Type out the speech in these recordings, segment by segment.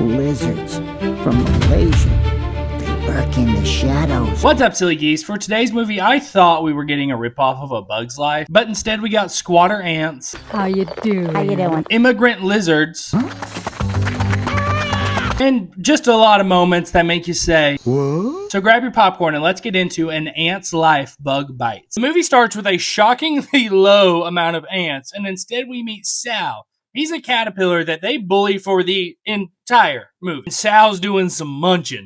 lizards from Malaysia. They lurk in the shadows. What's up, silly geese? For today's movie, I thought we were getting a ripoff of A Bug's Life, but instead we got squatter ants. How you doing? How you doing? Immigrant lizards. And just a lot of moments that make you say, what? So grab your popcorn and let's get into An Ant's Life Bug Bites. The movie starts with a shockingly low amount of ants, and instead we meet Sal. He's a caterpillar that they bully for the entire movie. And Sal's doing some munching.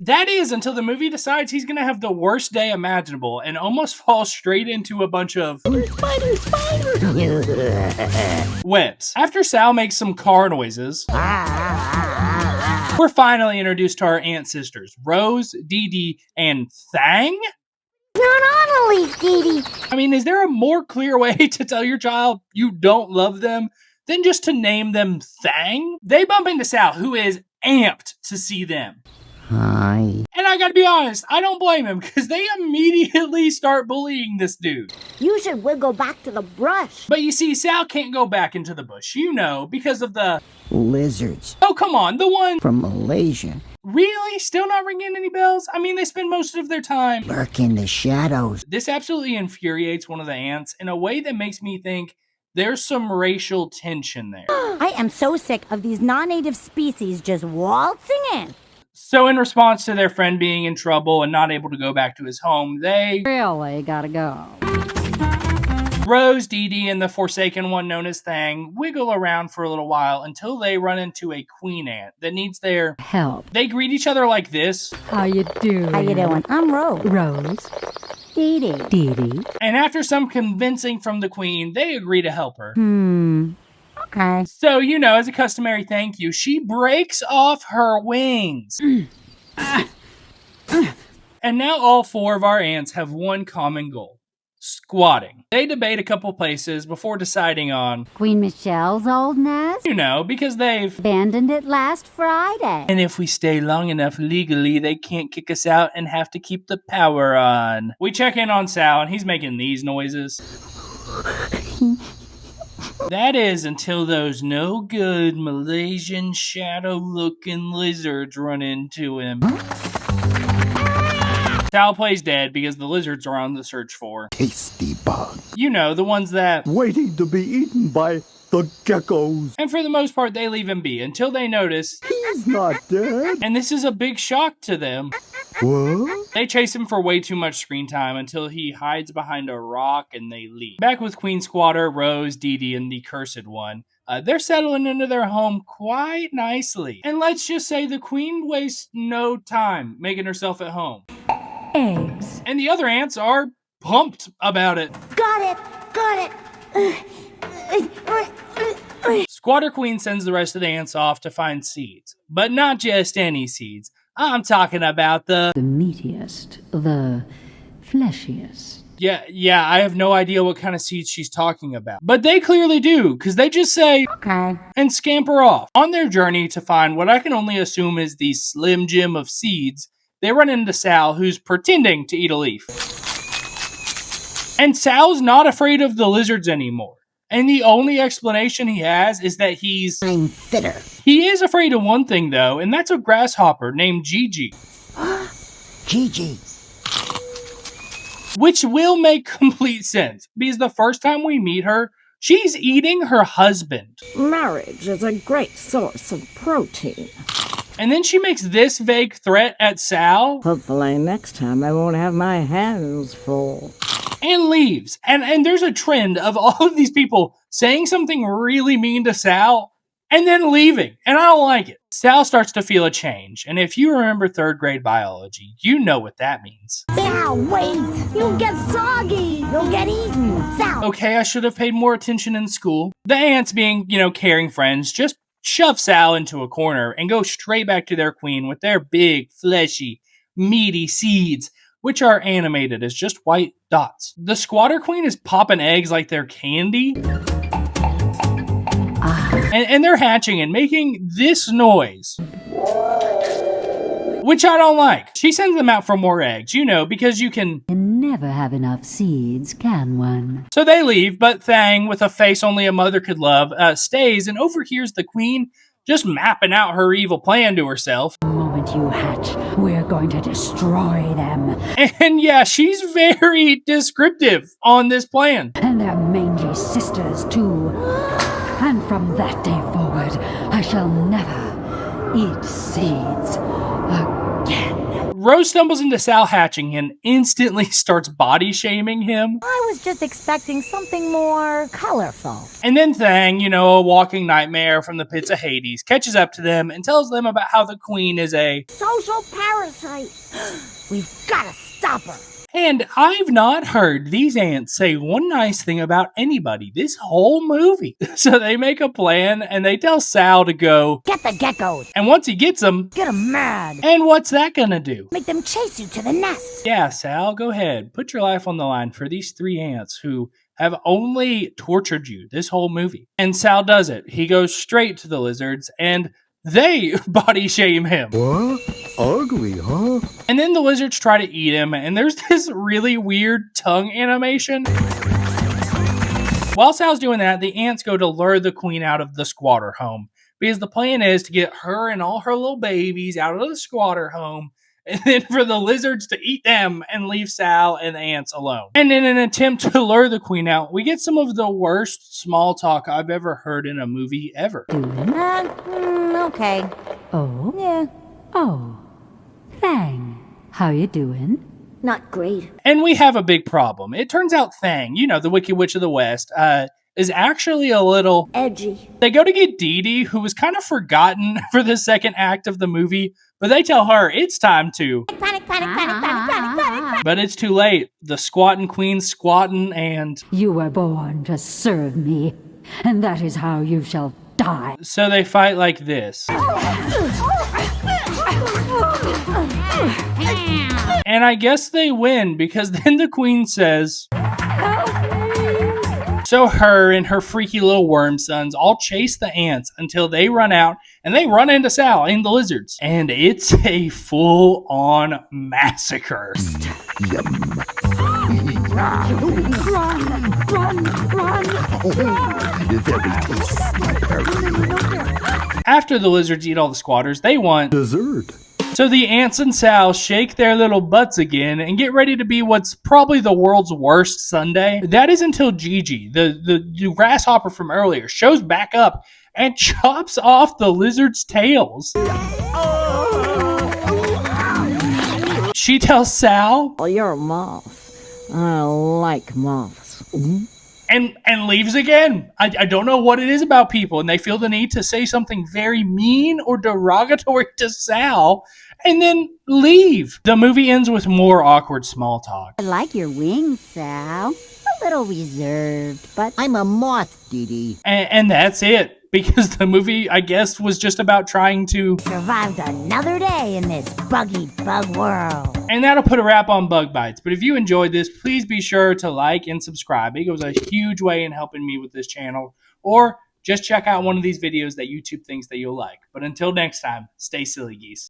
That is until the movie decides he's gonna have the worst day imaginable and almost falls straight into a bunch of spider webs. After Sal makes some car noises, we're finally introduced to our ant sisters, Rose, Dee Dee, and Thang? You're on a leaf, Dee Dee. I mean, is there a more clear way to tell your child you don't love them than just to name them Thang? They bump into Sal, who is amped to see them. Hi. And I gotta be honest, I don't blame him, because they immediately start bullying this dude. You should wiggle back to the brush. But you see, Sal can't go back into the bush, you know, because of the lizards. Oh, come on, the one from Malaysia. Really? Still not ringing any bells? I mean, they spend most of their time lurk in the shadows. This absolutely infuriates one of the ants in a way that makes me think there's some racial tension there. I am so sick of these non-native species just waltzing in. So in response to their friend being in trouble and not able to go back to his home, they Really gotta go. Rose, Dee Dee, and the forsaken one known as Thang wiggle around for a little while until they run into a queen ant that needs their help. They greet each other like this. How you doing? How you doing? I'm Rose. Rose. Dee Dee. Dee Dee. And after some convincing from the queen, they agree to help her. Okay. So, you know, as a customary thank you, she breaks off her wings. And now all four of our ants have one common goal. Squatting. They debate a couple places before deciding on Queen Michelle's old nest? You know, because they've Abandoned it last Friday. And if we stay long enough legally, they can't kick us out and have to keep the power on. We check in on Sal and he's making these noises. That is until those no good Malaysian shadow-looking lizards run into him. Sal plays dead because the lizards are on the search for tasty bug. You know, the ones that waiting to be eaten by the geckos. And for the most part, they leave him be until they notice he's not dead. And this is a big shock to them. What? They chase him for way too much screen time until he hides behind a rock and they leave. Back with Queen Squatter, Rose, Dee Dee, and the Cursed One. They're settling into their home quite nicely. And let's just say the queen wastes no time making herself at home. Eggs. And the other ants are pumped about it. Got it. Squatter Queen sends the rest of the ants off to find seeds. But not just any seeds. I'm talking about the meatiest, the fleshiest. Yeah, I have no idea what kind of seeds she's talking about. But they clearly do, because they just say, okay, and scamper off. On their journey to find what I can only assume is the Slim Jim of seeds, they run into Sal, who's pretending to eat a leaf. And Sal's not afraid of the lizards anymore. And the only explanation he has is that I'm fitter. He is afraid of one thing, though, and that's a grasshopper named Gigi. Gigi. Which will make complete sense, because the first time we meet her, she's eating her husband. Marriage is a great source of protein. And then she makes this vague threat at Sal. Hopefully next time I won't have my hands full. And leaves. And there's a trend of all of these people saying something really mean to Sal and then leaving. And I don't like it. Sal starts to feel a change. And if you remember third grade biology, you know what that means. Sal, wait! You'll get soggy! You'll get eaten! Sal! Okay, I should have paid more attention in school. The ants, being, caring friends, just shove Sal into a corner and go straight back to their queen with their big, fleshy, meaty seeds, which are animated as just white dots. The squatter queen is popping eggs like they're candy. And they're hatching and making this noise which I don't like. She sends them out for more eggs, you know, because you can Never have enough seeds, can one? So they leave, but Thang, with a face only a mother could love, stays and overhears the queen just mapping out her evil plan to herself. The moment you hatch, we're going to destroy them. And yeah, she's very descriptive on this plan. And their mangy sisters, too. And from that day forward, I shall never eat seeds again. Rose stumbles into Sal hatching and instantly starts body shaming him. I was just expecting something more colorful. And then Thang, you know, a walking nightmare from the pits of Hades, catches up to them and tells them about how the queen is a Social parasite. We've gotta stop her. And I've not heard these ants say one nice thing about anybody this whole movie. So they make a plan and they tell Sal to go. Get the geckos. And once he gets them, Get them mad. and what's that gonna do? Make them chase you to the nest. Yeah, Sal, go ahead. Put your life on the line for these 3 ants who have only tortured you this whole movie. And Sal does it. He goes straight to the lizards and they body shame him. What? Ugly, huh? And then the lizards try to eat him, and there's this really weird tongue animation. While Sal's doing that, the ants go to lure the queen out of the squatter home, because the plan is to get her and all her little babies out of the squatter home, and then for the lizards to eat them and leave Sal and the ants alone. And in an attempt to lure the queen out, we get some of the worst small talk I've ever heard in a movie ever. Okay. Oh? Yeah, Oh. Thang. How you doing? not great. And we have a big problem. It turns out Thang, you know, the Wicked Witch of the West, is actually a little Edgy. They go to get Dee Dee, who was kind of forgotten for the second act of the movie, but they tell her it's time to. Panic, panic, panic, panic, panic, panic. But it's too late. The squatting queen's squatting, and You were born to serve me, and that is how you shall die. so they fight like this. And I guess they win, because then the queen says. So her and her freaky little worm sons all chase the ants until they run out, and they run into Sal and the lizards. And it's a full-on massacre. Yum. Very tasty. After the lizards eat all the squatters, they want. Dessert. So the ants and Sal shake their little butts again and get ready to be what's probably the world's worst Sunday. That is until Gigi, the grasshopper from earlier, shows back up and chops off the lizard's tails. She tells Sal Oh, you're a moth. I like moths. and leaves again. I don't know what it is about people, and they feel the need to say something very mean or derogatory to Sal and then leave. The movie ends with more awkward small talk. I like your wings, Sal. A little reserved, but I'm a moth, Dee Dee. And that's it, because the movie, I guess, was just about trying to. survived another day in this buggy bug world. And that'll put a wrap on Bug Bites. But if you enjoyed this, please be sure to like and subscribe. It goes a huge way in helping me with this channel. Or just check out one of these videos that YouTube thinks that you'll like. But until next time, stay silly, geese.